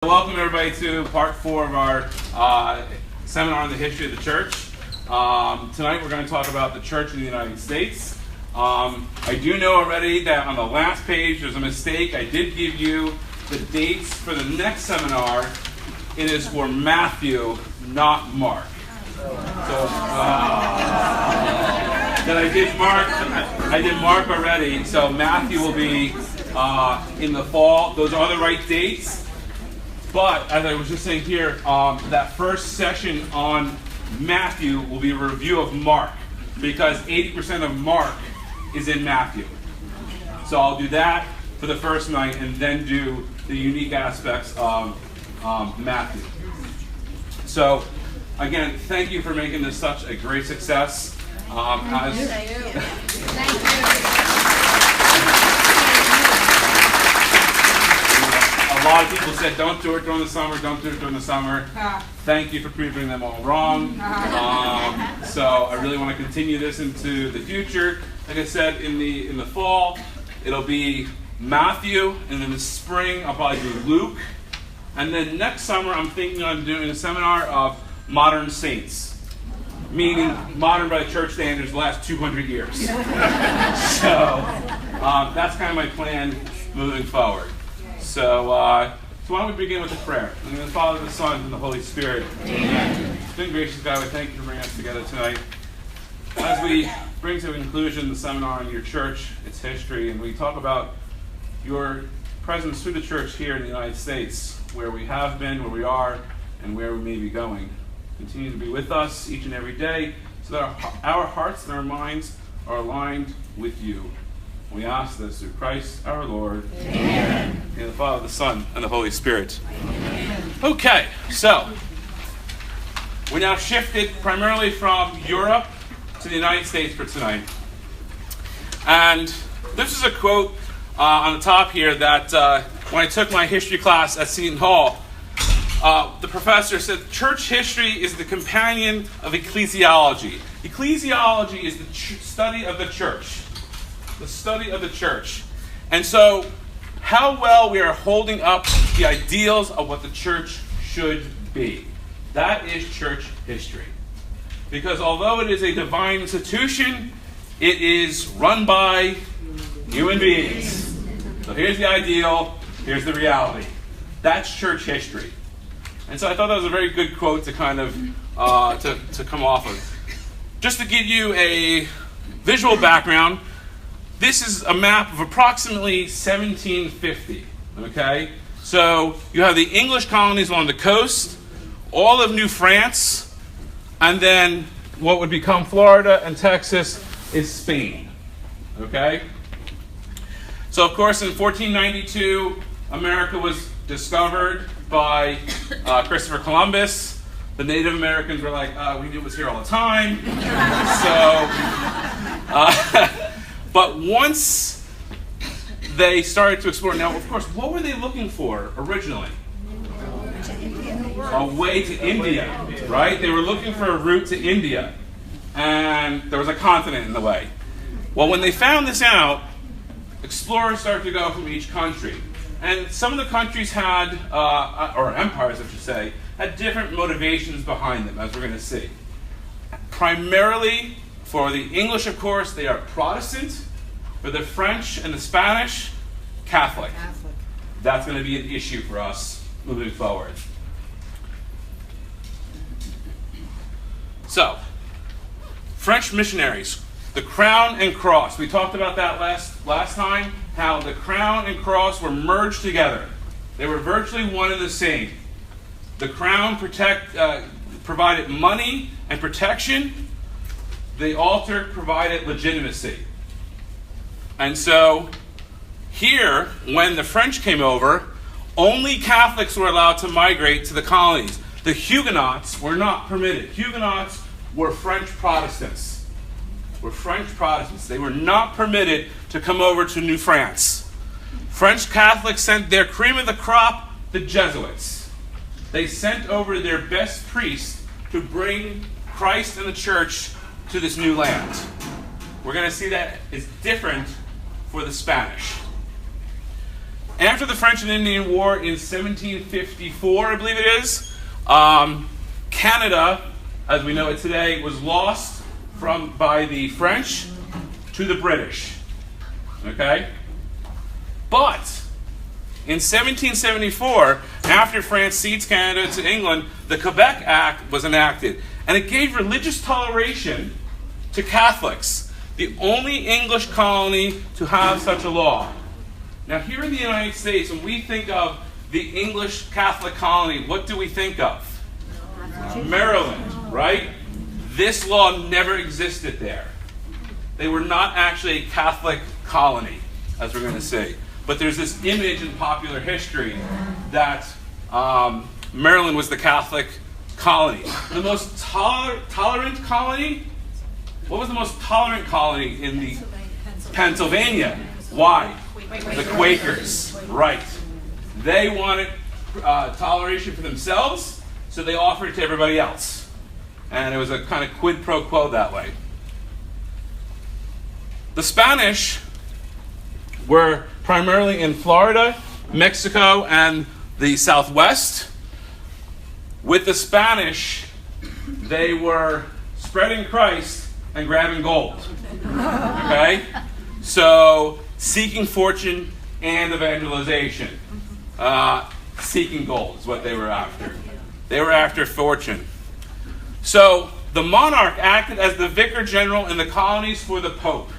Welcome everybody to part 4 of our seminar on the history of the church. Tonight we're going to talk about the church in the United States. I do know already that on the last page there's a mistake. I did give you the dates for the next seminar. It is for Matthew, not Mark. That I did Mark already, so Matthew will be in the fall. Those are the right dates. But, as I was just saying here, that first session on Matthew will be a review of Mark, because 80% of Mark is in Matthew. So I'll do that for the first night, and then do the unique aspects of Matthew. So, again, thank you for making this such a great success. Thank you. A lot of people said, don't do it during the summer, don't do it during the summer. Thank you for proving them all wrong. So I really want to continue this into the future. Like I said, in the fall, it'll be Matthew, and in the spring, I'll probably do Luke. And then next summer, I'm thinking of doing a seminar of modern saints, meaning modern by church standards, the last 200 years. So that's kind of my plan moving forward. So why don't we begin with a prayer? In the name of the Father, the Son, and the Holy Spirit. Amen. Good gracious God, we thank you for bringing us together tonight. As we bring to conclusion the seminar on your church, its history, and we talk about your presence through the church here in the United States, where we have been, where we are, and where we may be going. Continue to be with us each and every day, so that our hearts and our minds are aligned with you. We ask this through Christ our Lord. Amen. In the Father, the Son, and the Holy Spirit. Amen. Okay, so we now shifted primarily from Europe to the United States for tonight. And this is a quote on the top here that when I took my history class at Seton Hall, the professor said, church history is the companion of ecclesiology. Ecclesiology is the study of the church. The study of the church. And so, how well we are holding up the ideals of what the church should be. That is church history. Because although it is a divine institution, it is run by human beings. So here's the ideal, here's the reality. That's church history. And so I thought that was a very good quote to kind of to come off of. Just to give you a visual background, this is a map of approximately 1750, okay? So you have the English colonies along the coast, all of New France, and then what would become Florida and Texas is Spain, okay? So of course in 1492, America was discovered by Christopher Columbus. The Native Americans were like, we knew it was here all the time. But once they started to explore, now, of course, what were they looking for originally? A way to India, right? They were looking for a route to India, and there was a continent in the way. Well, when they found this out, explorers started to go from each country. And some of the countries had, or empires, I should say, had different motivations behind them, as we're going to see. Primarily, for the English, of course, they are Protestant. For the French and the Spanish, Catholic. That's going to be an issue for us moving forward. So, French missionaries, the crown and cross. We talked about that last time, how the crown and cross were merged together. They were virtually one and the same. The crown provided money and protection. The altar provided legitimacy. And so, here, when the French came over, only Catholics were allowed to migrate to the colonies. The Huguenots were not permitted. Huguenots were French Protestants. They were not permitted to come over to New France. French Catholics sent their cream of the crop, the Jesuits. They sent over their best priests to bring Christ and the church to this new land. We're going to see that is different for the Spanish. After the French and Indian War in 1754, I believe it is, Canada, as we know it today, was lost by the French to the British. Okay? But in 1774, after France ceded Canada to England, the Quebec Act was enacted, and it gave religious toleration to Catholics, the only English colony to have such a law. Now, here in the United States, when we think of the English Catholic colony, what do we think of? Maryland, right? This law never existed there. They were not actually a Catholic colony, as we're going to see. But there's this image in popular history that Maryland was the Catholic colony. The most tolerant colony? What was the most tolerant colony in the Pennsylvania? Why? The Quakers. Right. They wanted toleration for themselves, so they offered it to everybody else. And it was a kind of quid pro quo that way. The Spanish were primarily in Florida, Mexico, and the Southwest. With the Spanish, they were spreading Christ and grabbing gold. Okay? So, seeking fortune and evangelization. Seeking gold is what they were after. They were after fortune. So, the monarch acted as the vicar general in the colonies for the Pope.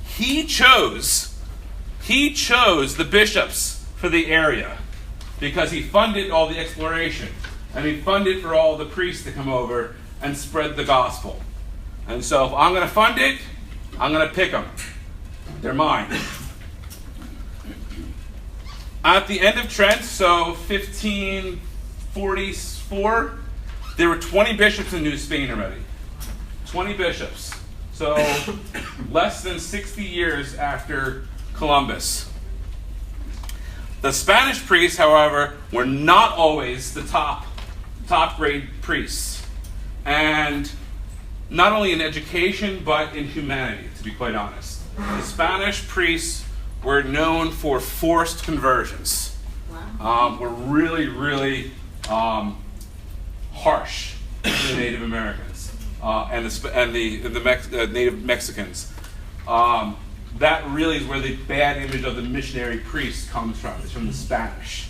He chose the bishops for the area because he funded all the exploration. And he funded for all the priests to come over and spread the gospel. And so if I'm going to fund it, I'm going to pick them. They're mine. At the end of Trent, so 1544, there were 20 bishops in New Spain already. 20 bishops. So less than 60 years after Columbus. The Spanish priests, however, were not always the top grade priests. And not only in education, but in humanity, to be quite honest. The Spanish priests were known for forced conversions. Wow. Were really, really harsh to the Native Americans and the Native Mexicans. That really is where the bad image of the missionary priest comes from. It's from the Spanish.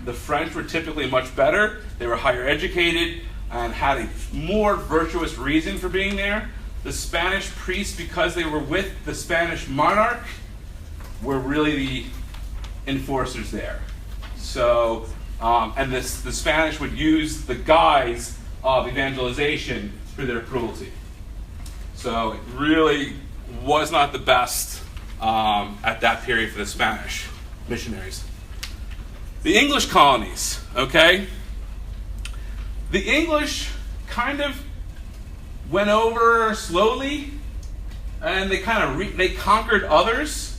The French were typically much better. They were higher educated and had a more virtuous reason for being there. The Spanish priests, because they were with the Spanish monarch, were really the enforcers there. So, and the Spanish would use the guise of evangelization for their cruelty. So it really was not the best at that period for the Spanish missionaries. The English colonies, okay? The English kind of went over slowly, and they kind of they conquered others.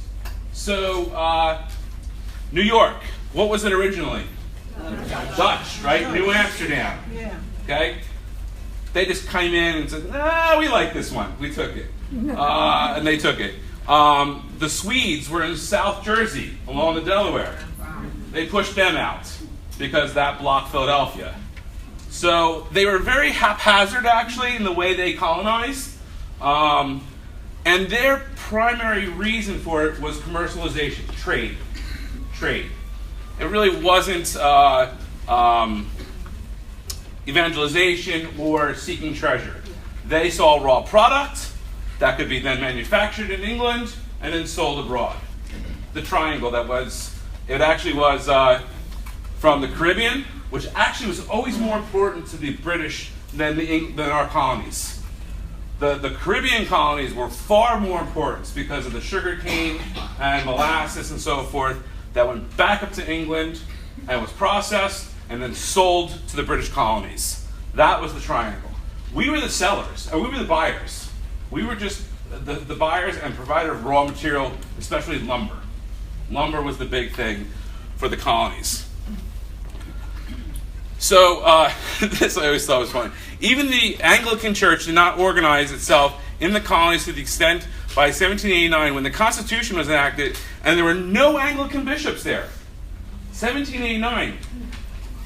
So, New York, what was it originally? Dutch, right? New Amsterdam. Yeah. Okay? They just came in and said, we like this one. We took it. And they took it. The Swedes were in South Jersey, along the Delaware. They pushed them out because that blocked Philadelphia. So they were very haphazard, actually, in the way they colonized. And their primary reason for it was commercialization, trade. It really wasn't evangelization or seeking treasure. They saw raw product that could be then manufactured in England and then sold abroad. The triangle it actually was from the Caribbean, which actually was always more important to the British than our colonies. The Caribbean colonies were far more important because of the sugar cane and molasses and so forth that went back up to England and was processed and then sold to the British colonies. That was the triangle. We were the sellers, and we were the buyers. We were just the buyers and provider of raw material, especially lumber. Lumber was the big thing for the colonies. So, this I always thought was funny. Even the Anglican Church did not organize itself in the colonies to the extent by 1789 when the Constitution was enacted and there were no Anglican bishops there. 1789.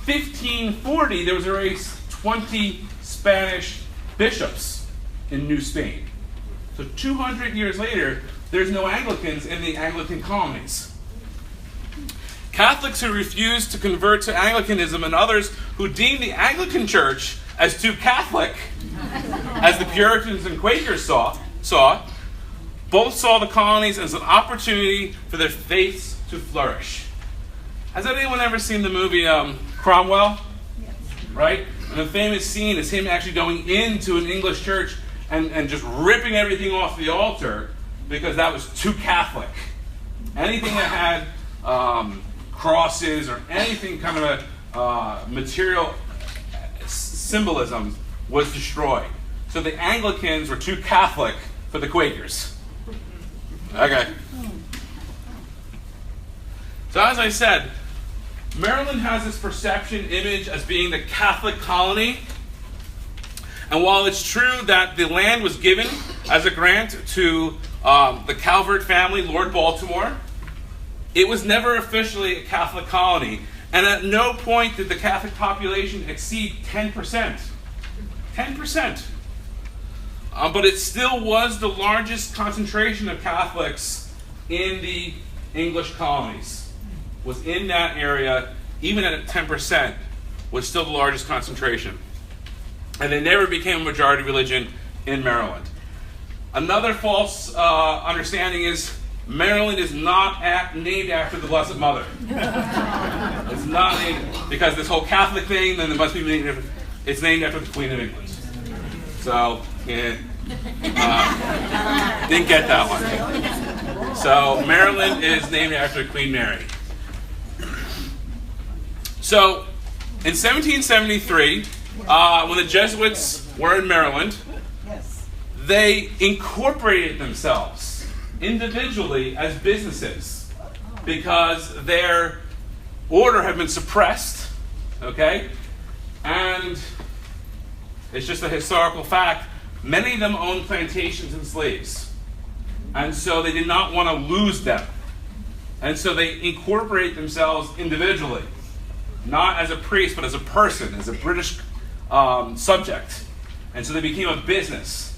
1540, there was already 20 Spanish bishops in New Spain. So 200 years later, there's no Anglicans in the Anglican colonies. Catholics who refused to convert to Anglicanism and others who deemed the Anglican Church as too Catholic, as the Puritans and Quakers saw, both saw the colonies as an opportunity for their faiths to flourish. Has anyone ever seen the movie Cromwell? Yes. Right? And the famous scene is him actually going into an English church and just ripping everything off the altar because that was too Catholic. Anything that had crosses or anything kind of a material symbolism was destroyed. So the Anglicans were too Catholic for the Quakers. Okay. So as I said, Maryland has this perception image as being the Catholic colony. And while it's true that the land was given as a grant to the Calvert family, Lord Baltimore, it was never officially a Catholic colony. And at no point did the Catholic population exceed 10%. 10%. But it still was the largest concentration of Catholics in the English colonies. Was in that area, even at 10%, was still the largest concentration. And they never became a majority religion in Maryland. Another false understanding is Maryland is not named after the Blessed Mother. It's not named, because this whole Catholic thing, then it must be named after, it's named after the Queen of England. So, didn't get that one. So, Maryland is named after Queen Mary. So, in 1773, when the Jesuits were in Maryland, they incorporated themselves individually as businesses because their order had been suppressed, okay? And it's just a historical fact, many of them owned plantations and slaves. And so they did not want to lose them. And so they incorporate themselves individually, not as a priest, but as a person, as a British subject. And so they became a business.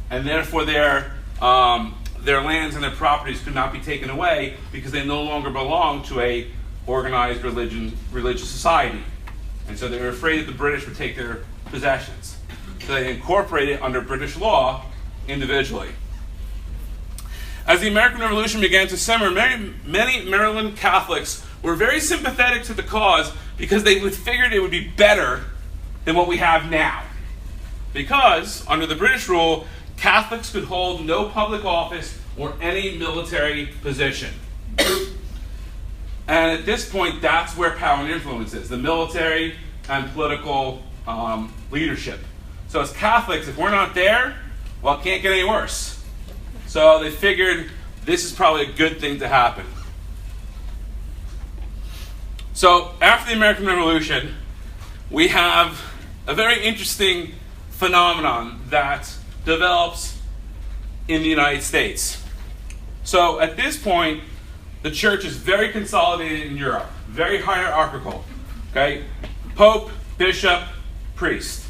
And therefore their lands and their properties could not be taken away because they no longer belonged to a organized religious society. And so they were afraid that the British would take their possessions. So they incorporated under British law individually. As the American Revolution began to simmer, many Maryland Catholics were very sympathetic to the cause because they figured it would be better than what we have now. Because, under the British rule, Catholics could hold no public office or any military position. And at this point, that's where power and influence is, the military and political leadership. So as Catholics, if we're not there, well, it can't get any worse. So they figured this is probably a good thing to happen. So after the American Revolution, we have a very interesting phenomenon that develops in the United States. So at this point, the church is very consolidated in Europe, very hierarchical. Okay, Pope, bishop, priest,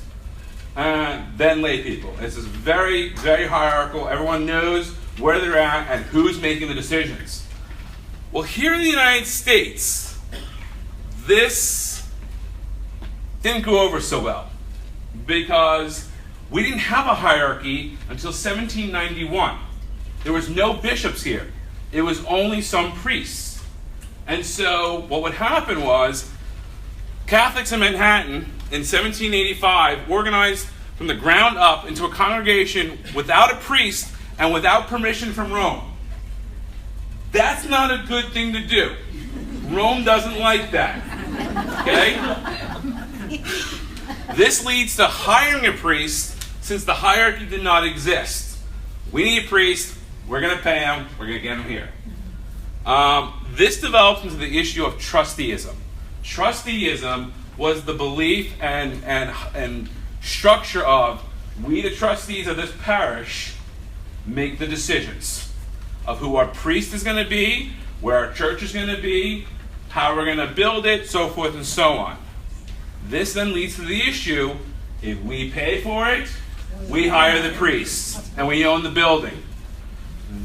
and then lay people. This is very, very hierarchical. Everyone knows where they're at and who's making the decisions. Well, here in the United States, this didn't go over so well because we didn't have a hierarchy until 1791. There was no bishops here. It was only some priests. And so what would happen was Catholics in Manhattan in 1785 organized from the ground up into a congregation without a priest and without permission from Rome. That's not a good thing to do. Rome doesn't like that. Okay? This leads to hiring a priest since the hierarchy did not exist. We need a priest. We're going to pay him. We're going to get him here. This develops into the issue of trusteeism. Trusteeism was the belief and structure of we, the trustees of this parish, make the decisions of who our priest is going to be, where our church is going to be, how we're going to build it, so forth and so on. This then leads to the issue, if we pay for it, we hire the priests, and we own the building.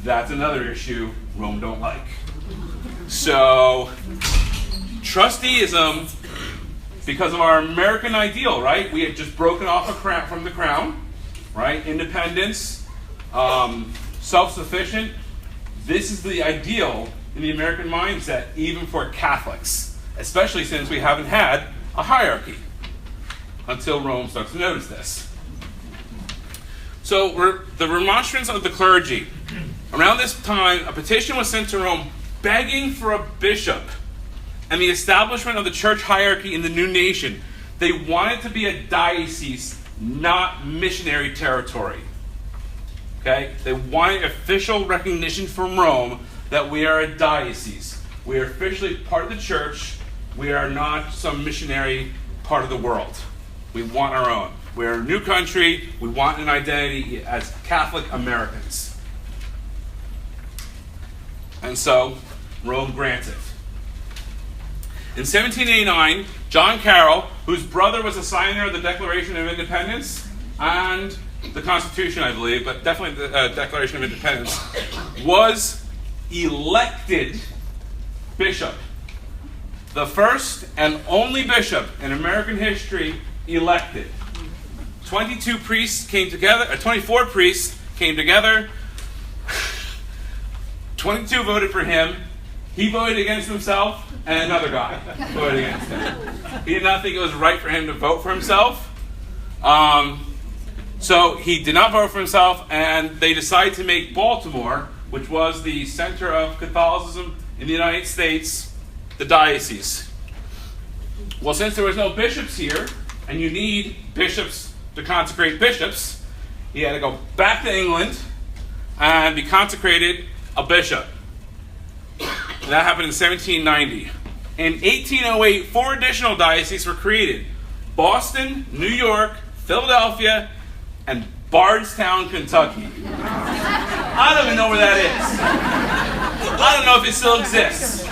That's another issue Rome don't like. So, trusteeism, because of our American ideal, right? We had just broken off from the crown, right? Independence, self-sufficient. This is the ideal in the American mindset, even for Catholics, especially since we haven't had a hierarchy until Rome starts to notice this. So the remonstrance of the clergy. Around this time, a petition was sent to Rome begging for a bishop and the establishment of the church hierarchy in the new nation. They wanted to be a diocese, not missionary territory. Okay? They wanted official recognition from Rome that we are a diocese. We are officially part of the church. We are not some missionary part of the world. We want our own. We're a new country. We want an identity as Catholic Americans. And so, Rome grants it. In 1789, John Carroll, whose brother was a signer of the Declaration of Independence and the Constitution, I believe, but definitely the Declaration of Independence, was elected bishop. The first and only bishop in American history elected. 24 priests came together. 22 voted for him. He voted against himself, and another guy voted against him. He did not think it was right for him to vote for himself. So he did not vote for himself, and they decided to make Baltimore, which was the center of Catholicism in the United States, the diocese. Well, since there was no bishops here, and you need bishops to consecrate bishops, he had to go back to England and be consecrated a bishop. And that happened in 1790. In 1808, 4 additional dioceses were created: Boston, New York, Philadelphia, and Bardstown, Kentucky. I don't even know where that is. I don't know if it still exists.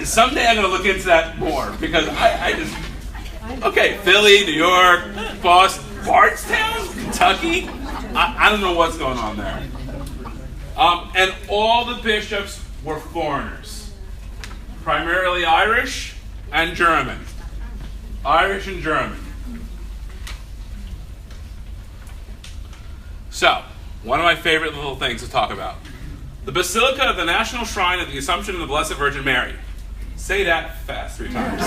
Someday I'm going to look into that more, because I just... Okay, Philly, New York, Boston, Bardstown, Kentucky? I don't know what's going on there. And all the bishops were foreigners. Primarily Irish and German. Irish and German. So, one of my favorite little things to talk about. The Basilica of the National Shrine of the Assumption of the Blessed Virgin Mary. Say that fast 3 times.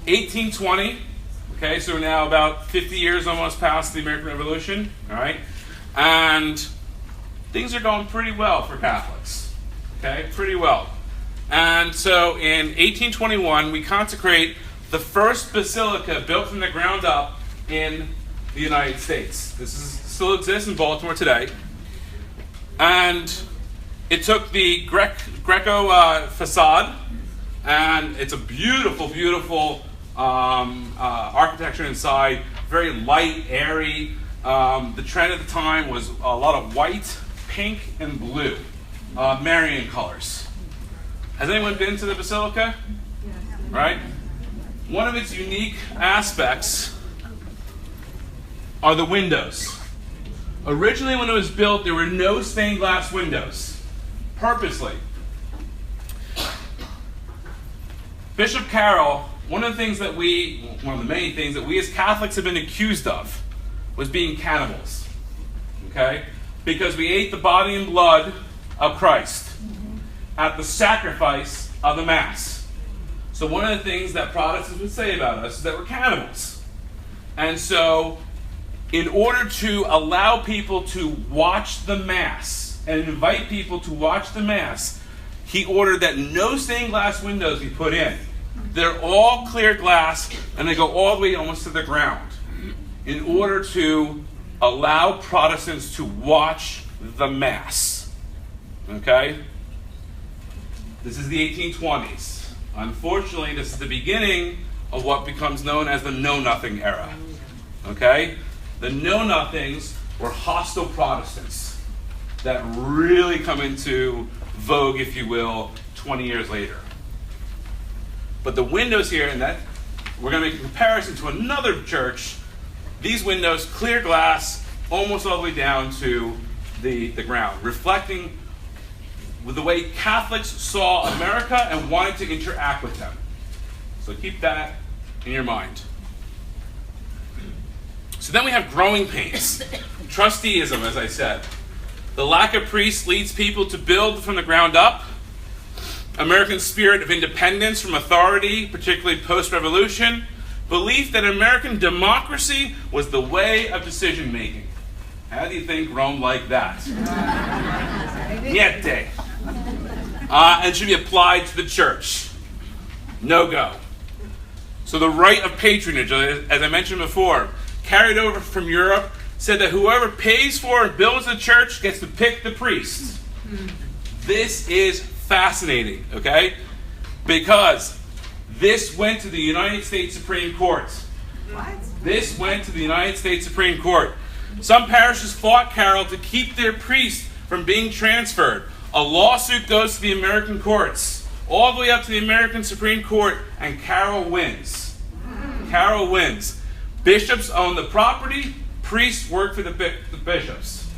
1820. Okay, so we're now about 50 years almost past the American Revolution. All right? And things are going pretty well for Catholics. Okay, pretty well. And so in 1821, we consecrate the first basilica built from the ground up in the United States. This still exists in Baltimore today. And it took the Greco facade, and it's a beautiful, beautiful architecture inside, very light, airy. The trend at the time was a lot of white, pink, and blue, Marian colors. Has anyone been to the Basilica? Right? One of its unique aspects are the windows. Originally, when it was built, there were no stained glass windows, purposely. Bishop Carroll, one of the many things that we as Catholics have been accused of was being cannibals, okay? Because we ate the body and blood of Christ at the sacrifice of the Mass. So one of the things that Protestants would say about us is that we're cannibals. And so, in order to allow people to watch the Mass and invite people to watch the Mass, he ordered that no stained glass windows be put in. They're all clear glass, and they go all the way almost to the ground, in order to allow Protestants to watch the Mass. Okay? This is the 1820s. Unfortunately, this is the beginning of what becomes known as the Know-Nothing era. Okay? The Know-Nothings or hostile Protestants that really come into vogue, if you will, 20 years later. But the windows here, and that we're going to make a comparison to another church. These windows, clear glass, almost all the way down to the ground, reflecting with the way Catholics saw America and wanted to interact with them. So keep that in your mind. So then we have growing pains. Trusteeism, as I said. The lack of priests leads people to build from the ground up. American spirit of independence from authority, particularly post-revolution. Belief that American democracy was the way of decision-making. How do you think Rome liked that? Niente. And should be applied to the church. No go. So the right of patronage, as I mentioned before, carried over from Europe, said that whoever pays for and builds the church gets to pick the priest. This is fascinating, okay? Because this went to the United States Supreme Court. What? This went to the United States Supreme Court. Some parishes fought Carroll to keep their priests from being transferred. A lawsuit goes to the American courts, all the way up to the American Supreme Court, and Carroll wins. Carroll wins. Bishops own the property, priests work for the bishops.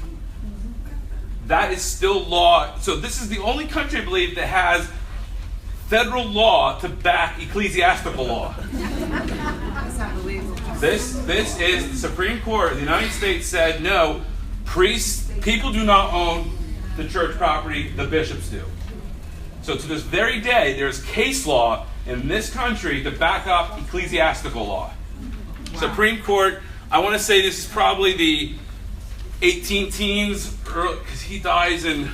That is still law. So this is the only country, I believe, that has federal law to back ecclesiastical law. That's unbelievable. This is the Supreme Court of the United States said, no, priests, people do not own the church property, the bishops do. So to this very day, there's case law in this country to back up ecclesiastical law. Wow. Supreme Court, I want to say this is probably the 18 teens, because he dies in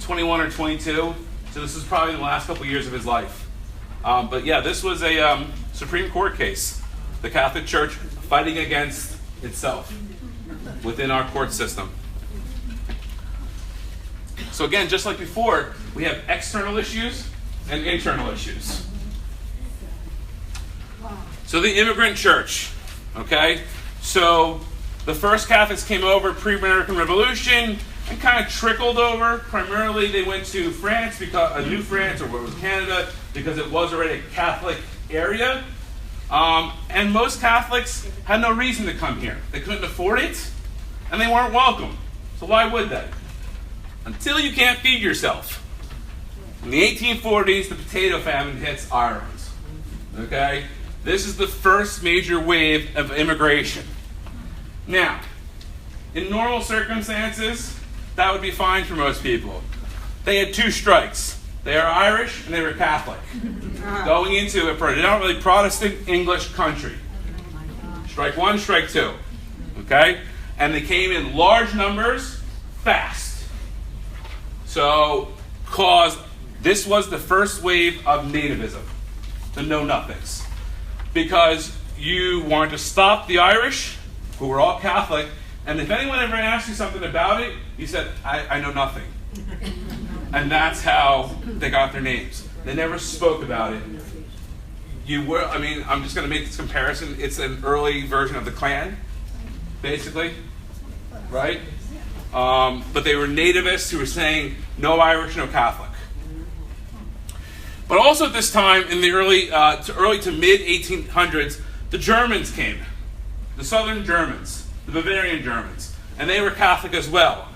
21 or 22. So this is probably the last couple years of his life. But yeah, this was a Supreme Court case. The Catholic Church fighting against itself within our court system. So again, just like before, we have external issues and internal issues. So the immigrant church, okay? So the first Catholics came over pre-American Revolution and kind of trickled over. Primarily they went to France, because New France, or what was Canada, because it was already a Catholic area. And most Catholics had no reason to come here. They couldn't afford it, and they weren't welcome. So why would they? Until you can't feed yourself. In the 1840s, the potato famine hits Ireland. Okay? This is the first major wave of immigration. Now, in normal circumstances, that would be fine for most people. They had two strikes. They are Irish and they were Catholic. Going into a predominantly Protestant English country. Strike one, strike two. Okay? And they came in large numbers, fast. So, this was the first wave of nativism, the know-nothings. Because you wanted to stop the Irish, who were all Catholic, and if anyone ever asked you something about it, you said, I know nothing. And that's how they got their names. They never spoke about it. I'm just going to make this comparison. It's an early version of the Klan, basically, right? But they were nativists who were saying, no Irish, no Catholic. But also at this time, in the early to mid-1800s, the Germans came. The Southern Germans, the Bavarian Germans. And they were Catholic as well.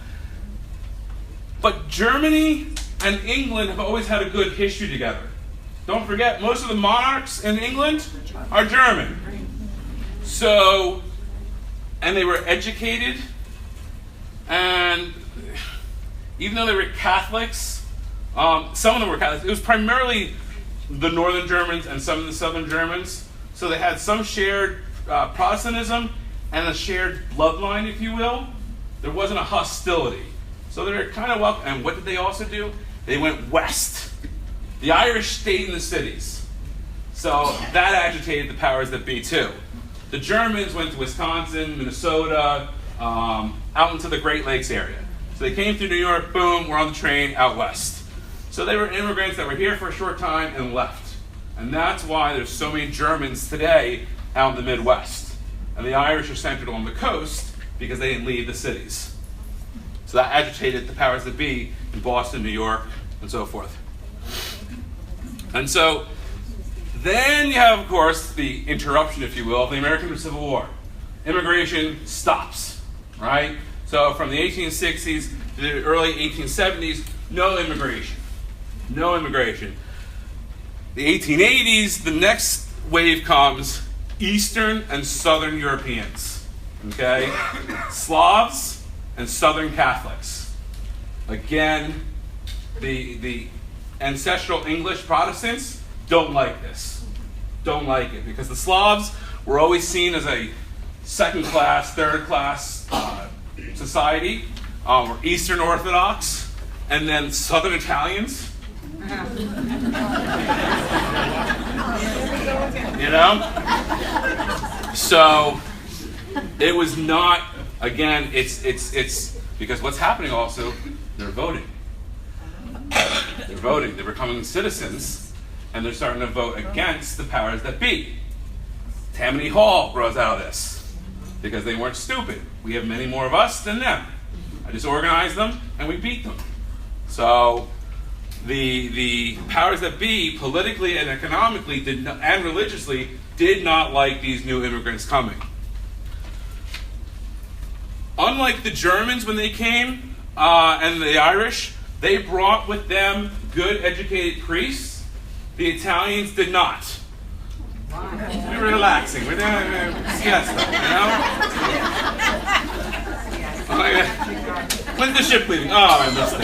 But Germany and England have always had a good history together. Don't forget, most of the monarchs in England are German. So, and they were educated, and even though they were Catholics, some of them were Catholics. It was primarily the Northern Germans and some of the Southern Germans. So they had some shared Protestantism and a shared bloodline, if you will. There wasn't a hostility. So they were kind of welcome. And what did they also do? They went west. The Irish stayed in the cities. So that agitated the powers that be too. The Germans went to Wisconsin, Minnesota, out into the Great Lakes area. So they came through New York, boom, we're on the train out west. So they were immigrants that were here for a short time and left. And that's why there's so many Germans today out in the Midwest. And the Irish are centered on the coast because they didn't leave the cities. So that agitated the powers that be in Boston, New York, and so forth. And so then you have, of course, the interruption, if you will, of the American Civil War. Immigration stops, right? So from the 1860s to the early 1870s, no immigration. No immigration. The 1880s, the next wave comes, Eastern and Southern Europeans, okay? Slavs and Southern Catholics. Again, the ancestral English Protestants don't like this. Don't like it, because the Slavs were always seen as a second-class, third-class society. We're Eastern Orthodox, and then Southern Italians. You know? So it was not, again, it's because what's happening also, they're voting. They're voting. They're becoming citizens, and they're starting to vote against the powers that be. Tammany Hall grows out of this because they weren't stupid. We have many more of us than them. I just organized them, and we beat them. So the powers that be, politically and economically and religiously, did not like these new immigrants coming. Unlike the Germans when they came, and the Irish, they brought with them good educated priests. The Italians did not. We're relaxing. We're doing siesta, you know? When's the ship leaving? Oh, I missed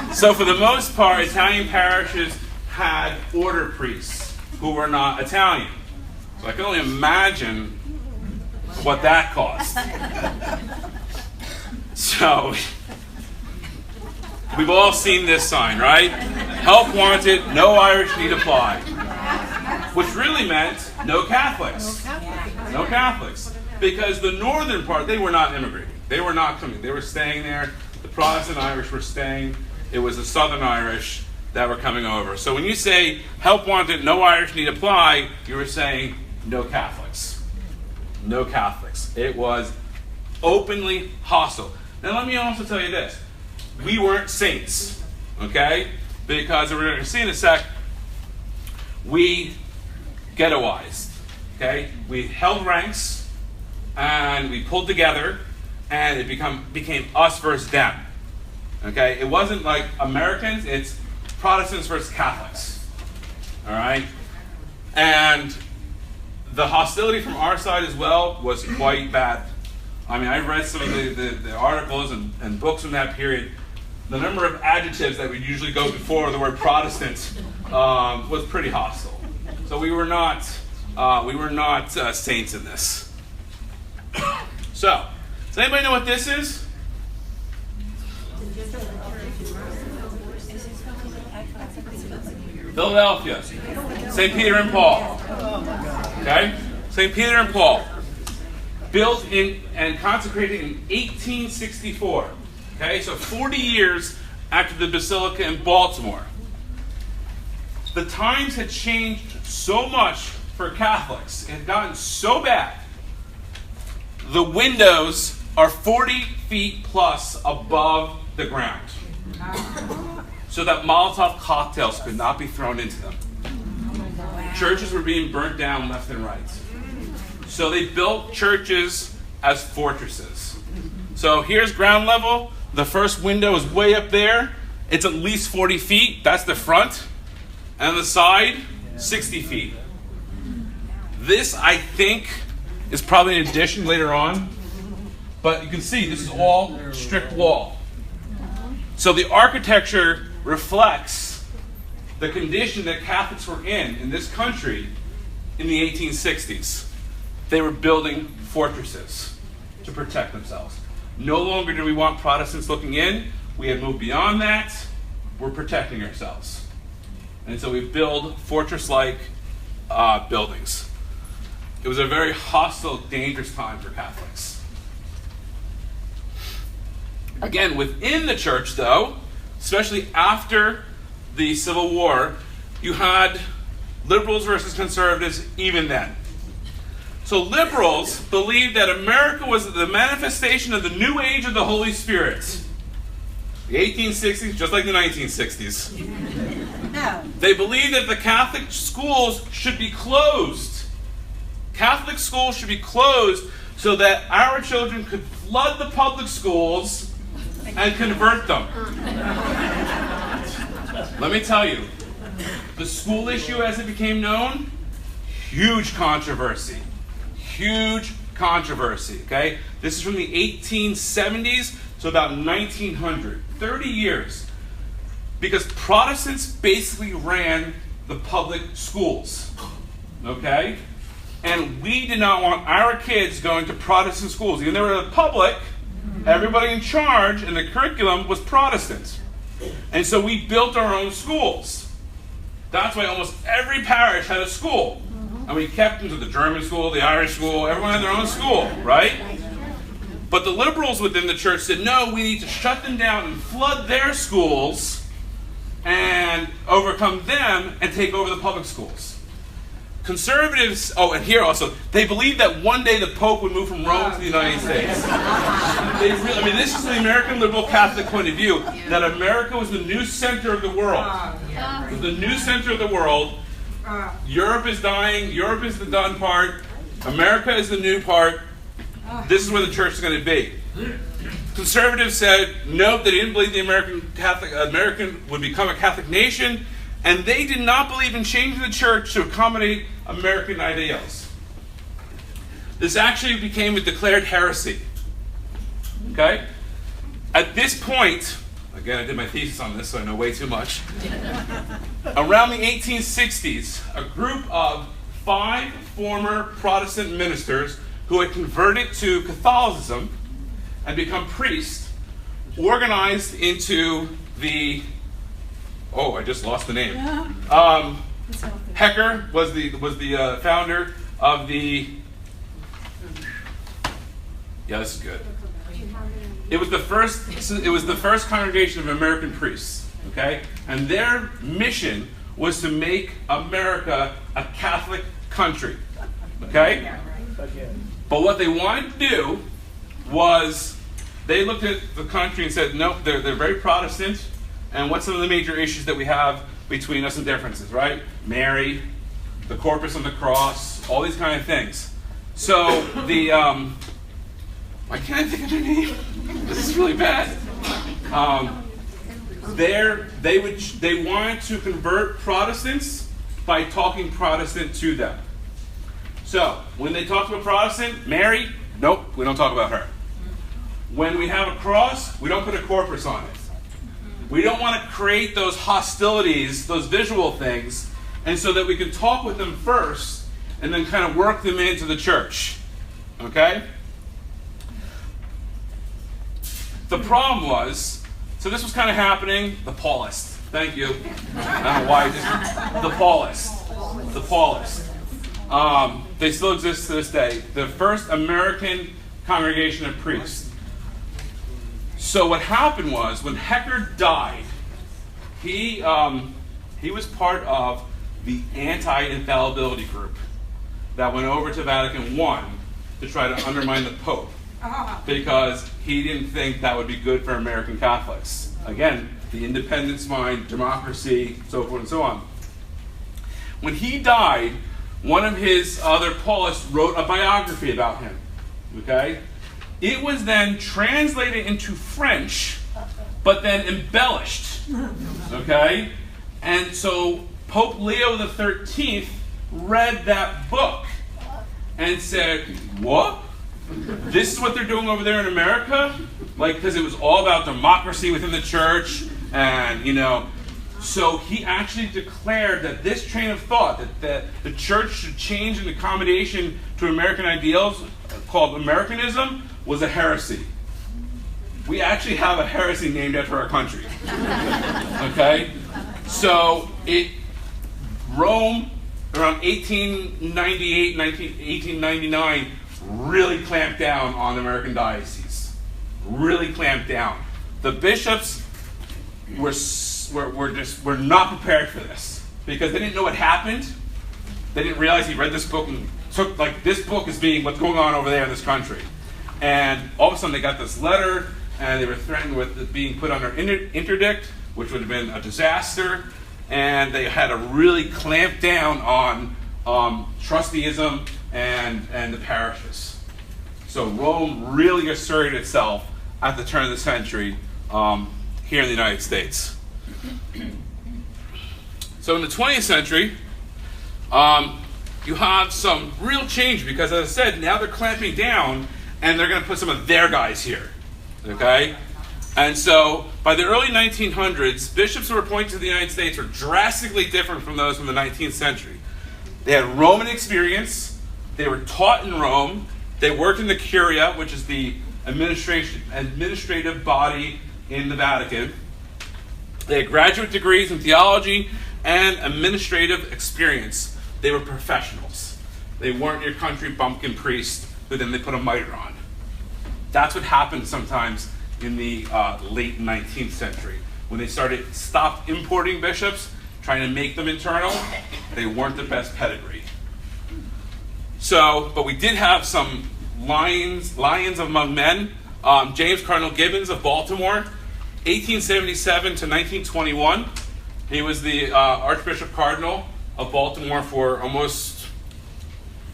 it. So for the most part, Italian parishes had order priests who were not Italian. So I can only imagine what that cost. So we've all seen this sign, right? Help wanted, no Irish need apply. Which really meant no Catholics. No Catholics. Because the northern part, they were not immigrating. They were not coming. They were staying there. The Protestant Irish were staying. It was the Southern Irish that were coming over. So when you say help wanted, no Irish need apply, you were saying no Catholics. No Catholics. It was openly hostile. Now let me also tell you this. We weren't saints, okay? Because we're going to see in a sec, we ghettoized, okay? We held ranks, and we pulled together, and it became us versus them, okay? It wasn't like Americans, it's Protestants versus Catholics, all right? And the hostility from our side as well was quite bad. I mean, I've read some of the articles and books from that period. The number of adjectives that would usually go before the word Protestant was pretty hostile. So we were not saints in this. So, does anybody know what this is? Philadelphia, St. Peter and Paul. Okay, St. Peter and Paul, built in and consecrated in 1864. Okay, so 40 years after the Basilica in Baltimore. The times had changed so much for Catholics. It had gotten so bad. The windows are 40 feet plus above the ground, so that Molotov cocktails could not be thrown into them. Churches were being burnt down left and right. So they built churches as fortresses. So here's ground level. The first window is way up there. It's at least 40 feet. That's the front. And the side, 60 feet. This, I think, is probably an addition later on. But you can see this is all strict wall. So the architecture reflects the condition that Catholics were in this country in the 1860s. They were building fortresses to protect themselves. No longer do we want Protestants looking in. We have moved beyond that. We're protecting ourselves. And so we build fortress-like buildings. It was a very hostile, dangerous time for Catholics. Again, within the church, though, especially after the Civil War, you had liberals versus conservatives even then. So liberals believed that America was the manifestation of the new age of the Holy Spirit. The 1860s, just like the 1960s. No. They believed that the Catholic schools should be closed. Catholic schools should be closed so that our children could flood the public schools and convert them. Let me tell you, the school issue as it became known, huge controversy. Huge controversy, okay? This is from the 1870s to about 1900, 30 years. Because Protestants basically ran the public schools, okay? And we did not want our kids going to Protestant schools. Even though they were the public, everybody in charge and the curriculum was Protestant. And so we built our own schools. That's why almost every parish had a school. And we kept them to the German school, the Irish school, everyone had their own school, right? But the liberals within the church said, no, we need to shut them down and flood their schools and overcome them and take over the public schools. Conservatives, and here also, they believed that one day the Pope would move from Rome to the United States. This is the American liberal Catholic point of view, that America was the new center of the world. It was the new center of the world. Europe is dying. Europe is the done part. America is the new part. This is where the church is going to be. Conservatives said no, they didn't believe the American would become a Catholic nation, and they did not believe in changing the church to accommodate American ideals. This actually became a declared heresy. Okay? At this point, again, I did my thesis on this, so I know way too much. Around the 1860s, a group of 5 former Protestant ministers who had converted to Catholicism and become priests organized into the, I just lost the name. Hecker was the founder of the, this is good. It was the first congregation of American priests, okay? And their mission was to make America a Catholic country, okay? But what they wanted to do was they looked at the country and said, no, they're very Protestant, and what's some of the major issues that we have between us and differences, right? Mary, the corpus on the cross, all these kind of things. So the, why can't I think of their name? This is really bad. They wanted to convert Protestants by talking Protestant to them. So when they talk to a Protestant, Mary, nope, we don't talk about her. When we have a cross, we don't put a corpus on it. We don't want to create those hostilities, those visual things, and so that we can talk with them first and then kind of work them into the church. Okay? The problem was, so this was kind of happening, the Paulists. Thank you. I don't know why, the Paulists. The Paulists. They still exist to this day. The first American congregation of priests. So what happened was, when Hecker died, he was part of the anti-infallibility group that went over to Vatican I to try to undermine the Pope, because he didn't think that would be good for American Catholics. Again, the independence mind, democracy, so forth and so on. When he died, one of his other Paulists wrote a biography about him. Okay? It was then translated into French, but then embellished. Okay? And so Pope Leo XIII read that book and said, what? This is what they're doing over there in America? Like, because it was all about democracy within the church, and, so he actually declared that this train of thought, that the church should change in accommodation to American ideals, called Americanism, was a heresy. We actually have a heresy named after our country. Okay? So, Rome, around 1899, really clamped down on American dioceses. Really clamped down. The bishops were not prepared for this, because they didn't know what happened. They didn't realize he read this book and took, like, this book as being what's going on over there in this country. And all of a sudden they got this letter, and they were threatened with it being put under interdict, which would have been a disaster. And they had to really clamp down on trusteeism and the parishes. So Rome really asserted itself at the turn of the century here in the United States. So in the 20th century, you have some real change because, as I said, now they're clamping down and they're going to put some of their guys here. Okay? And so by the early 1900s, bishops who were appointed to the United States were drastically different from those from the 19th century. They had Roman experience. They were taught in Rome. They worked in the Curia, which is the administrative body in the Vatican. They had graduate degrees in theology and administrative experience. They were professionals. They weren't your country bumpkin priest who then they put a mitre on. That's what happened sometimes in the late 19th century. When they stopped importing bishops, trying to make them internal, they weren't the best pedigree. So, but we did have some lions among men. James Cardinal Gibbons of Baltimore, 1877 to 1921. He was the Archbishop Cardinal of Baltimore for almost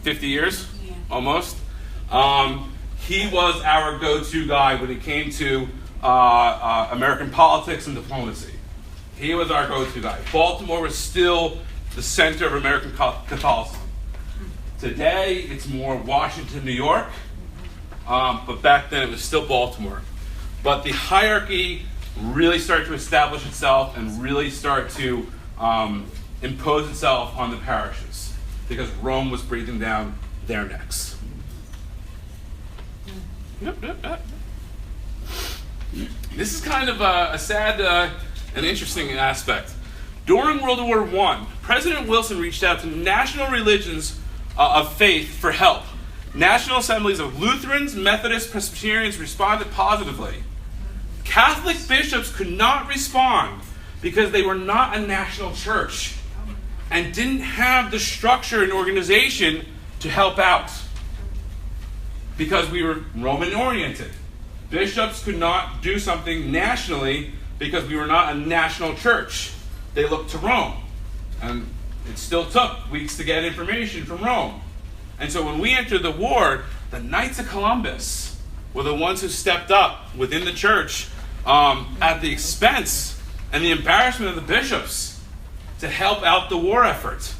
50 years, almost. He was our go-to guy when it came to American politics and diplomacy. He was our go-to guy. Baltimore was still the center of American Catholicism. Today, it's more Washington, New York, but back then it was still Baltimore. But the hierarchy really started to establish itself and really start to impose itself on the parishes because Rome was breathing down their necks. Yep. This is kind of a sad and interesting aspect. During World War I, President Wilson reached out to national religions of faith for help. National assemblies of Lutherans, Methodists, Presbyterians responded positively. Catholic bishops could not respond because they were not a national church and didn't have the structure and organization to help out because we were Roman-oriented. Bishops could not do something nationally because we were not a national church. They looked to Rome. And it still took weeks to get information from Rome. And so when we entered the war, the Knights of Columbus were the ones who stepped up within the church at the expense and the embarrassment of the bishops to help out the war effort.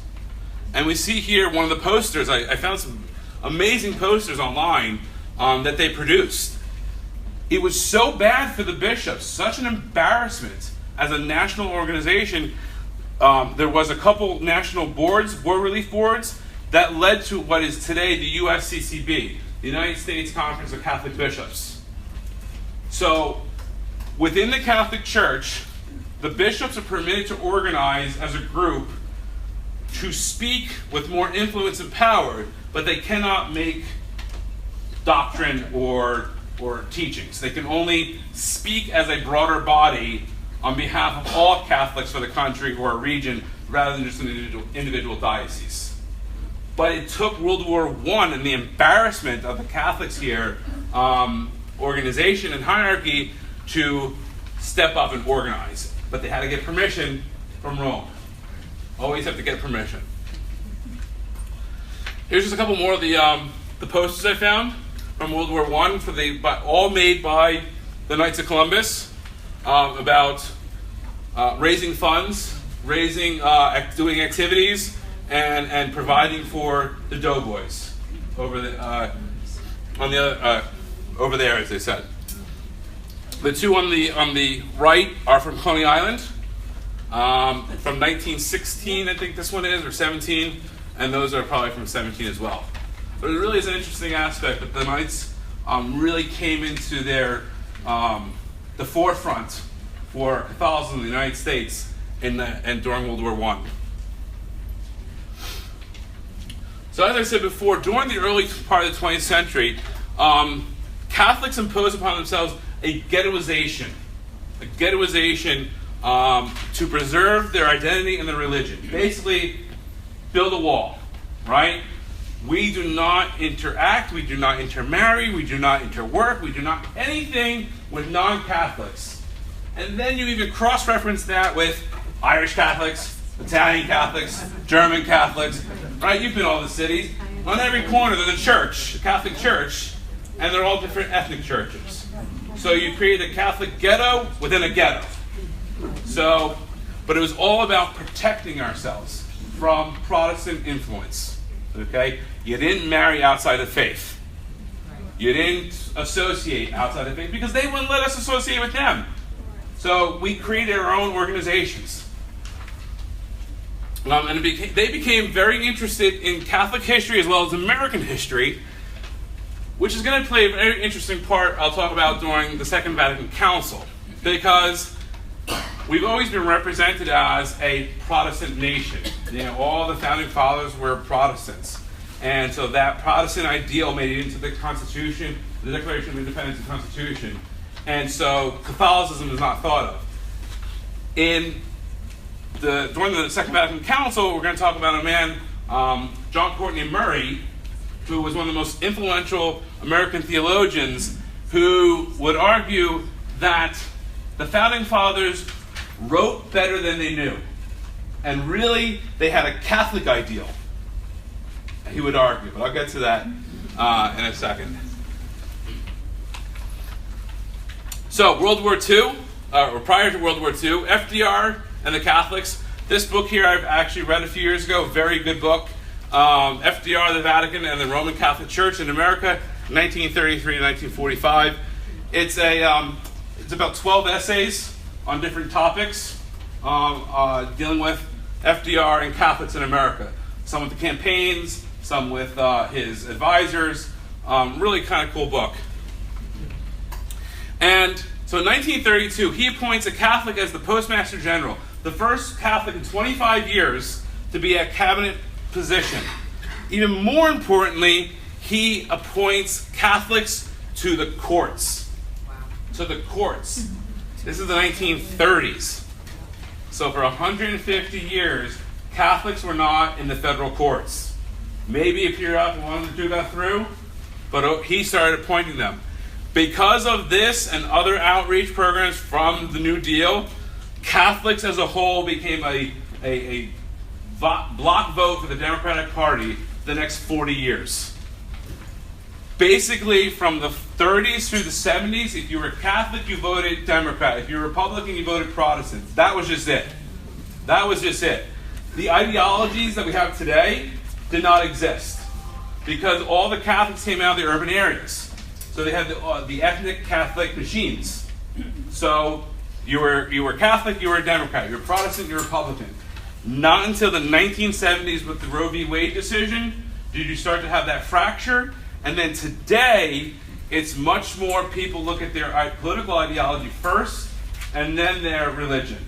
And we see here one of the posters. I found some amazing posters online that they produced. It was so bad for the bishops, such an embarrassment as a national organization. There was a couple national boards, war relief boards, that led to what is today the USCCB, the United States Conference of Catholic Bishops. So, within the Catholic Church, the bishops are permitted to organize as a group to speak with more influence and power, but they cannot make doctrine or teachings. They can only speak as a broader body on behalf of all Catholics for the country or a region, rather than just an individual diocese. But it took World War I and the embarrassment of the Catholics here, organization and hierarchy, to step up and organize. But they had to get permission from Rome. Always have to get permission. Here's just a couple more of the posters I found from World War I, all made by the Knights of Columbus, about raising funds, doing activities, and providing for the doughboys over over there, as they said. The two on the right are from Coney Island, from 1916, I think this one is, or 17, and those are probably from 17 as well. But it really is an interesting aspect that the Knights really came into the forefront for Catholicism in the United States and during World War I. So as I said before, during the early part of the 20th century, Catholics imposed upon themselves a ghettoization to preserve their identity and their religion. Basically, build a wall, right? We do not interact, we do not intermarry, we do not interwork, we do not anything with non-Catholics. And then you even cross-reference that with Irish Catholics, Italian Catholics, German Catholics, right? You've been to all the cities. On every corner there's a church, a Catholic church, and they're all different ethnic churches. So you create a Catholic ghetto within a ghetto. So, but it was all about protecting ourselves from Protestant influence. Okay? You didn't marry outside of faith. You didn't associate outside of faith because they wouldn't let us associate with them. So we created our own organizations. And they became very interested in Catholic history as well as American history, which is going to play a very interesting part I'll talk about during the Second Vatican Council, because we've always been represented as a Protestant nation. You know, all the founding fathers were Protestants. And so that Protestant ideal made it into the Constitution, the Declaration of Independence and Constitution. And so Catholicism is not thought of. During the Second Vatican Council, we're going to talk about a man, John Courtney Murray, who was one of the most influential American theologians, who would argue that the Founding Fathers wrote better than they knew. And really, they had a Catholic ideal. He would argue, but I'll get to that in a second. So, World War II, or prior to World War II, FDR and the Catholics. This book here I've actually read a few years ago, very good book. FDR, the Vatican, and the Roman Catholic Church in America, 1933 to 1945. It's about 12 essays on different topics dealing with FDR and Catholics in America. Some with the campaigns, some with his advisors. Really kind of cool book. And so in 1932, he appoints a Catholic as the Postmaster General, the first Catholic in 25 years to be at cabinet position. Even more importantly, he appoints Catholics to the courts. Wow. To the courts. This is the 1930s. So for 150 years, Catholics were not in the federal courts. Maybe a period after one or two got through, but he started appointing them. Because of this and other outreach programs from the New Deal, Catholics as a whole became a block vote for the Democratic Party the next 40 years. Basically, from the 30s through the 70s, if you were Catholic, you voted Democrat. If you were Republican, you voted Protestant. That was just it. That was just it. The ideologies that we have today did not exist because all the Catholics came out of the urban areas. So they had the ethnic Catholic machines. So you were Catholic, you were a Democrat. You were Protestant, you were Republican. Not until the 1970s with the Roe v. Wade decision did you start to have that fracture. And then today, it's much more people look at their political ideology first and then their religion.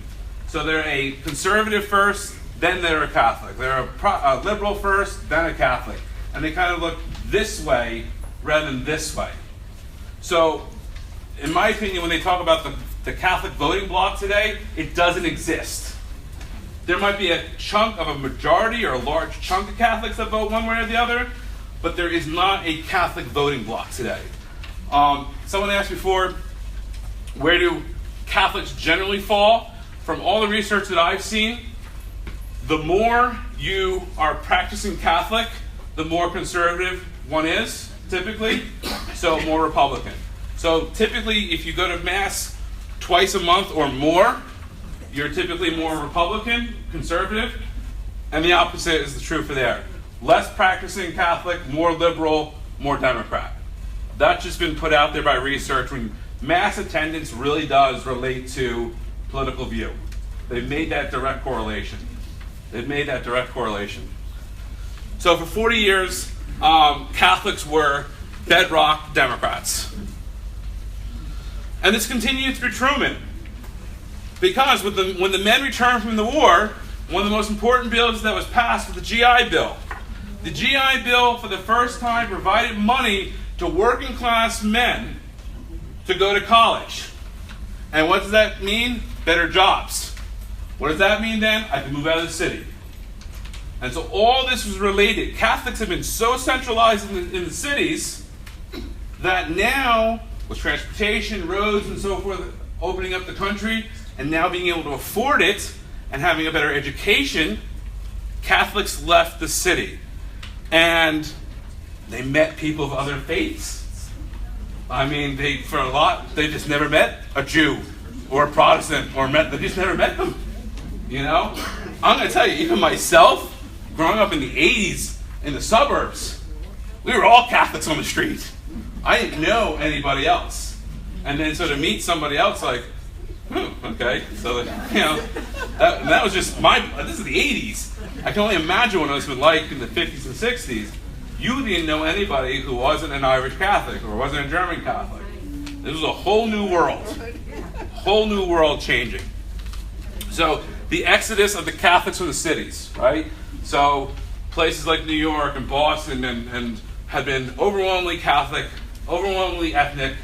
So they're a conservative first, then they're a Catholic. They're a liberal first, then a Catholic. And they kind of look this way rather than this way. So, in my opinion, when they talk about the Catholic voting bloc today, it doesn't exist. There might be a chunk of a majority or a large chunk of Catholics that vote one way or the other, but there is not a Catholic voting bloc today. Someone asked before, where do Catholics generally fall? From all the research that I've seen, the more you are practicing Catholic, the more conservative one is, typically, so more Republican. So typically, if you go to Mass twice a month or more, you're typically more Republican, conservative, and the opposite is true for there. Less practicing Catholic, more liberal, more Democrat. That's just been put out there by research when Mass attendance really does relate to political view. They've made that direct correlation. So for 40 years, Catholics were bedrock Democrats. And this continued through Truman. Because when the men returned from the war, one of the most important bills that was passed was the GI Bill. The GI Bill, for the first time, provided money to working class men to go to college. And what does that mean? Better jobs. What does that mean then? I can move out of the city. And so all this was related. Catholics have been so centralized in the cities that now, with transportation, roads, and so forth, opening up the country, and now being able to afford it and having a better education, Catholics left the city. And they met people of other faiths. I mean, they just never met a Jew or a Protestant, they just never met them. You know? I'm going to tell you, even myself, growing up in the 80s in the suburbs, we were all Catholics on the street. I didn't know anybody else. And then so to meet somebody else, like, okay. So, that was just this is the 80s. I can only imagine what it was like in the 50s and 60s. You didn't know anybody who wasn't an Irish Catholic or wasn't a German Catholic. This was a whole new world. Whole new world changing. So the exodus of the Catholics from the cities, right? So places like New York and Boston and had been overwhelmingly Catholic, overwhelmingly ethnic.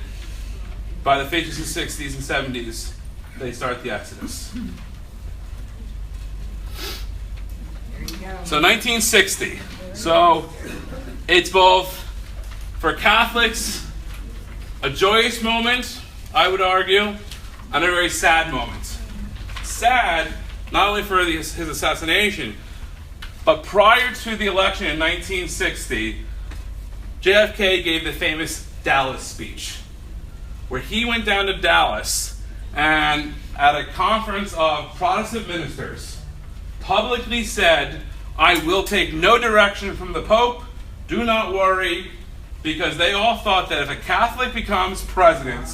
By the 50s and 60s and 70s, they start the exodus. So 1960. So it's both, for Catholics, a joyous moment, I would argue, and a very sad moment. Sad, not only for his assassination, but prior to the election in 1960, JFK gave the famous Dallas speech, where he went down to Dallas and at a conference of Protestant ministers publicly said, "I will take no direction from the Pope, do not worry," because they all thought that if a Catholic becomes president,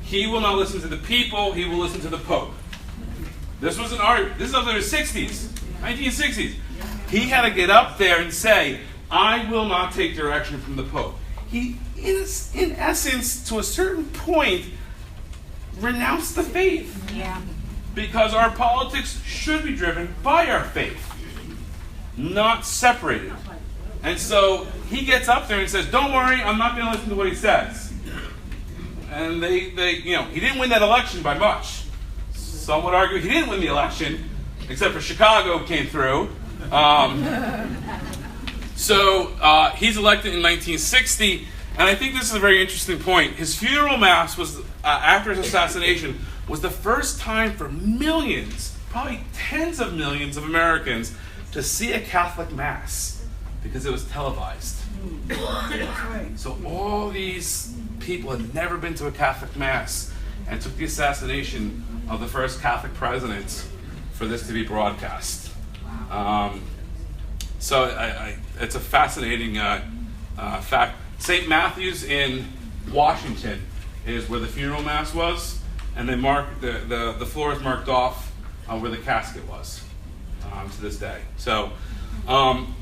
he will not listen to the people, he will listen to the Pope. This was this is up in the 60s, 1960s. He had to get up there and say, "I will not take direction from the Pope." He is, in essence, to a certain point, renounced the faith. Yeah. Because our politics should be driven by our faith, not separated. And so he gets up there and says, "Don't worry, I'm not going to listen to what he says." And he didn't win that election by much. Some would argue he didn't win the election, except for Chicago came through. So he's elected in 1960, and I think this is a very interesting point. His funeral mass was after his assassination was the first time for millions, probably tens of millions of Americans, to see a Catholic mass because it was televised. So all these people had never been to a Catholic mass, and it took the assassination of the first Catholic president for this to be broadcast. So it's a fascinating fact. St. Matthew's in Washington is where the funeral mass was, and they marked the floor is marked off where the casket was to this day. So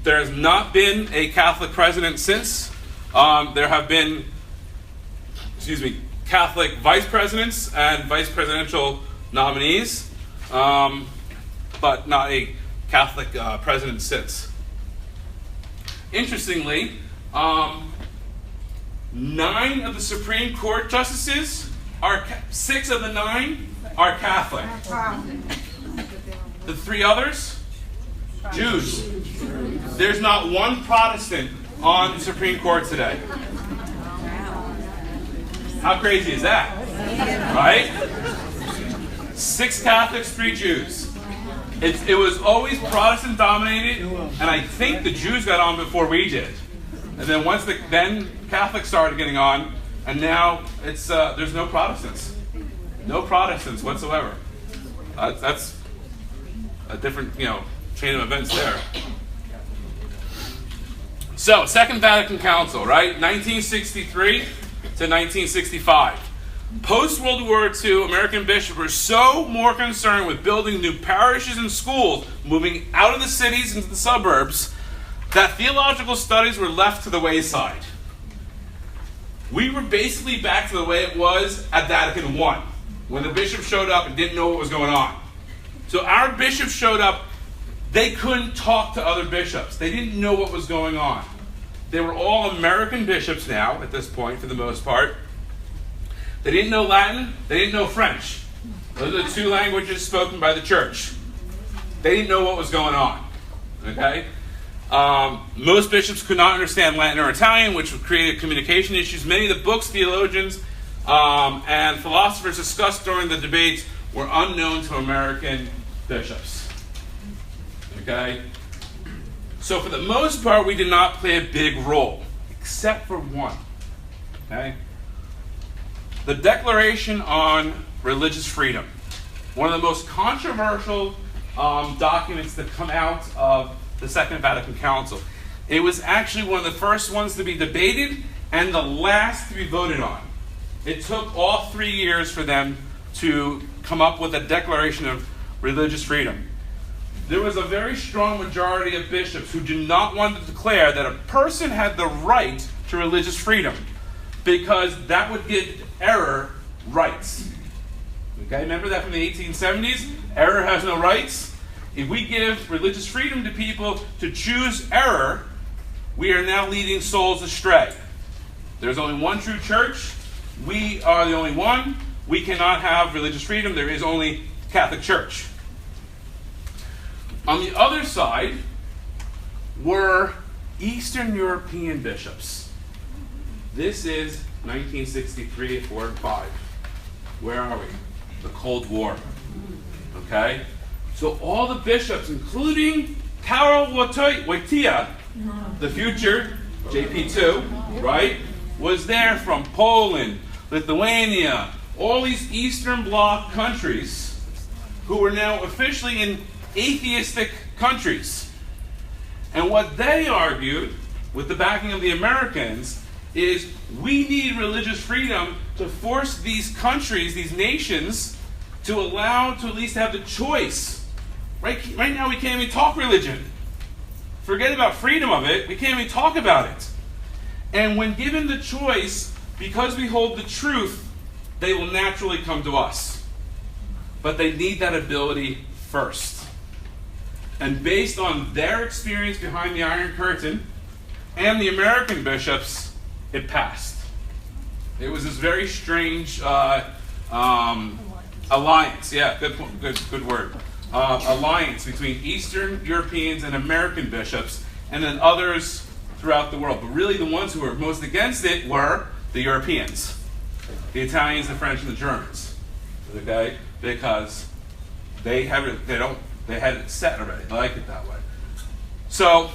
there has not been a Catholic president since. There have been, Catholic vice presidents and vice presidential nominees, but not a Catholic president since. Interestingly, 9 of the Supreme Court justices are 6 of the 9 are Catholic. The 3 others, Jews. There's not one Protestant on the Supreme Court today. How crazy is that? Right? 6 Catholics, 3 Jews. It was always Protestant dominated, and I think the Jews got on before we did. And then then Catholics started getting on, and now it's there's no Protestants. No Protestants whatsoever. That's a different chain of events there. So, Second Vatican Council, right? 1963 to 1965. Post-World War II, American bishops were so more concerned with building new parishes and schools, moving out of the cities into the suburbs, that theological studies were left to the wayside. We were basically back to the way it was at Vatican I, when the bishops showed up and didn't know what was going on. So our bishops showed up, they couldn't talk to other bishops. They didn't know what was going on. They were all American bishops now, at this point, for the most part. They didn't know Latin, they didn't know French. Those are the 2 languages spoken by the church. They didn't know what was going on. Okay? Most bishops could not understand Latin or Italian, which created communication issues. Many of the books theologians and philosophers discussed during the debates were unknown to American bishops. Okay? So for the most part, we did not play a big role, except for one. Okay? The Declaration on Religious Freedom. One of the most controversial documents that come out of the Second Vatican Council. It was actually one of the first ones to be debated and the last to be voted on. It took all 3 years for them to come up with a Declaration of Religious Freedom. There was a very strong majority of bishops who did not want to declare that a person had the right to religious freedom because that would give error rights. Okay, remember that from the 1870s? Error has no rights. If we give religious freedom to people to choose error, we are now leading souls astray. There's only one true church. We are the only one. We cannot have religious freedom. There is only Catholic Church. On the other side were Eastern European bishops. This is 1963, 4 and 5. Where are we? The Cold War. Okay? So all the bishops, including Karol Wojtyła, the future JP2, right, was there from Poland, Lithuania, all these Eastern Bloc countries who were now officially in atheistic countries. And what they argued, with the backing of the Americans, is we need religious freedom to force these countries, these nations, to allow to at least have the choice. Right now we can't even talk religion. Forget about freedom of it, we can't even talk about it. And when given the choice, because we hold the truth, they will naturally come to us. But they need that ability first. And based on their experience behind the Iron Curtain and the American bishops, it passed. It was this very strange alliance. Yeah, good word. Alliance between Eastern Europeans and American bishops, and then others throughout the world. But really, the ones who were most against it were the Europeans, the Italians, the French, and the Germans. Okay, because they had it set already. They like it that way. So,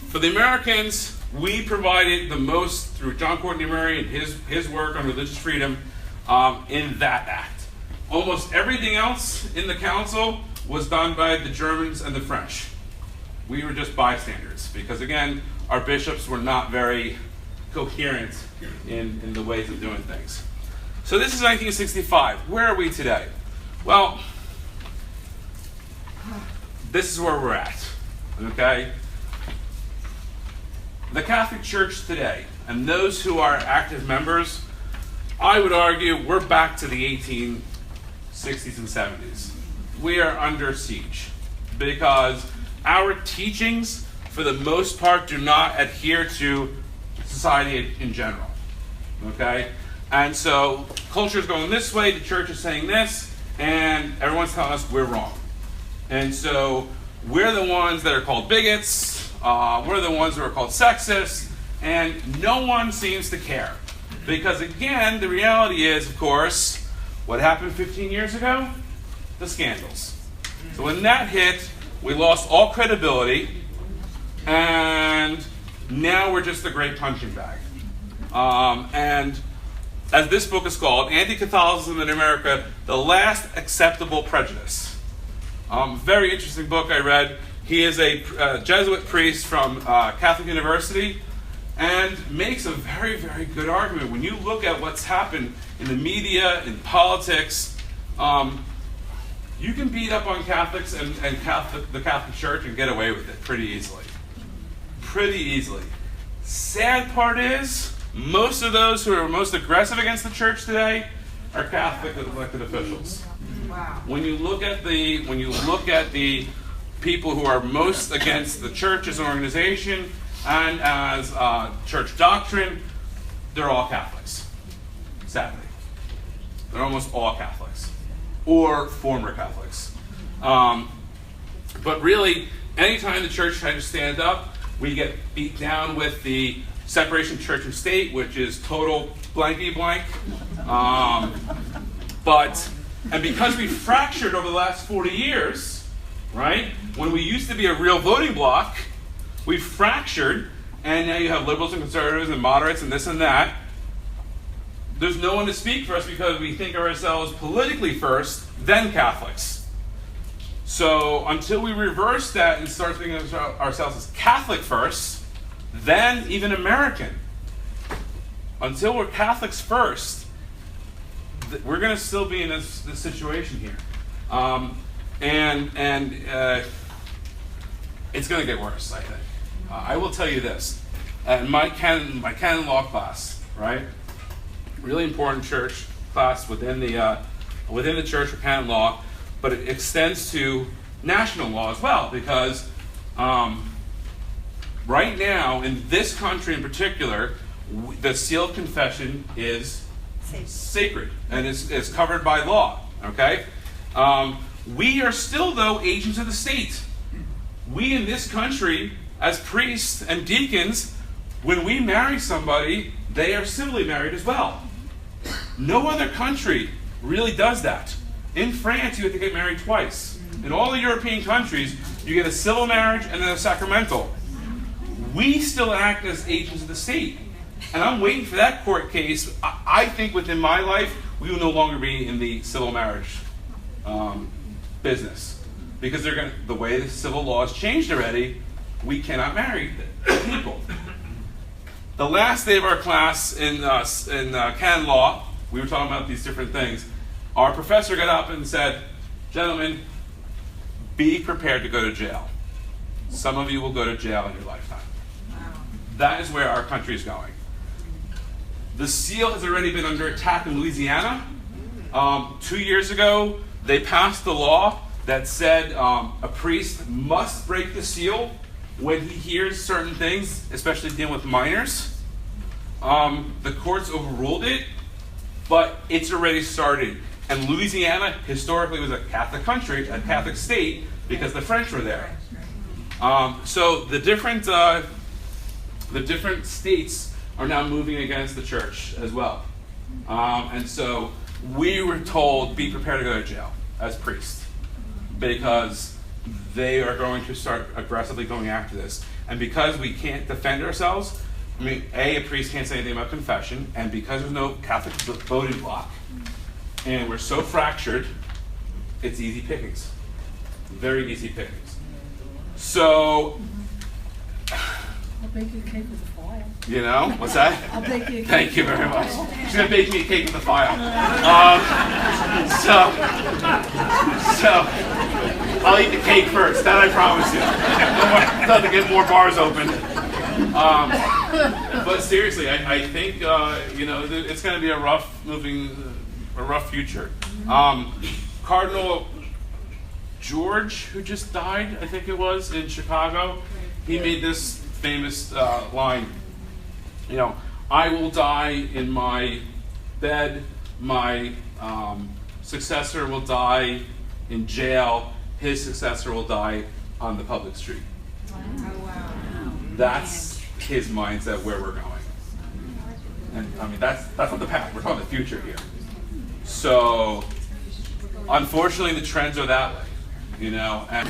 for the Americans, we provided the most through John Courtney Murray and his work on religious freedom in that act. Almost everything else in the council was done by the Germans and the French. We were just bystanders because, again, our bishops were not very coherent in the ways of doing things. So this is 1965. Where are we today? Well, this is where we're at, okay? The Catholic Church today, and those who are active members, I would argue we're back to the 1860s and 70s. We are under siege because our teachings, for the most part, do not adhere to society in general, okay? And so culture is going this way, the church is saying this, and everyone's telling us we're wrong. And so we're the ones that are called bigots, we're the ones who are called sexists, and no one seems to care. Because again, the reality is, of course, what happened 15 years ago? The scandals. So when that hit, we lost all credibility, and now we're just a great punching bag. And as this book is called, Anti-Catholicism in America, The Last Acceptable Prejudice. Very interesting book I read. He is a Jesuit priest from Catholic University and makes a very, very good argument. When you look at what's happened in the media, in politics, you can beat up on Catholics and the Catholic Church and get away with it pretty easily. Pretty easily. Sad part is, most of those who are most aggressive against the church today are Catholic elected officials. Wow. When you look at the people who are most against the church as an organization and as church doctrine, they're all Catholics. Sadly, they're almost all Catholics or former Catholics. But really, anytime the church tried to stand up, we get beat down with the separation of church and state, which is total blanky blank. And because we fractured over the last 40 years, right, when we used to be a real voting bloc, we fractured, and now you have liberals and conservatives and moderates and this and that. There's no one to speak for us because we think of ourselves politically first, then Catholics. So until we reverse that and start thinking of ourselves as Catholic first, then even American, until we're Catholics first, we're going to still be in this situation here. It's going to get worse, I think. I will tell you this. In my canon law class, right? Really important church class within the church for canon law, but it extends to national law as well, because right now in this country in particular, the seal of confession is sacred and is covered by law. Okay, we are still though agents of the state. We in this country, as priests and deacons, when we marry somebody, they are civilly married as well. No other country really does that. In France, you have to get married twice. In all the European countries, you get a civil marriage and then a sacramental. We still act as agents of the state. And I'm waiting for that court case. I think within my life, we will no longer be in the civil marriage business. Because the way the civil law has changed already, we cannot marry people. The last day of our class in canon law, we were talking about these different things. Our professor got up and said, "Gentlemen, be prepared to go to jail. Some of you will go to jail in your lifetime." That is where our country is going. The seal has already been under attack in Louisiana. 2 years ago, they passed a law that said a priest must break the seal when he hears certain things, especially dealing with minors. The courts overruled it, but it's already started. And Louisiana historically was a Catholic country, a Catholic state, because the French were there. So the different states are now moving against the church as well. And so we were told, be prepared to go to jail as priests, because they are going to start aggressively going after this. And because we can't defend ourselves, I mean, a priest can't say anything about confession, and because there's no Catholic voting bloc, and we're so fractured, it's easy pickings. Very easy pickings. So, I'll bake you a cake with a file. you know, what's that? I'll bake you a cake. Thank you very much. She's going to bake me a cake with a file. So, I'll eat the cake first, that I promise you. I'll have to get more bars open. But seriously, I think, it's going to be a rough future. Cardinal George, who just died, I think it was, in Chicago, he made this famous line, I will die in my bed, my successor will die in jail, his successor will die on the public street. That's his mindset where we're going. And I mean, that's not the path, we're talking the future here. So, unfortunately, the trends are that way, and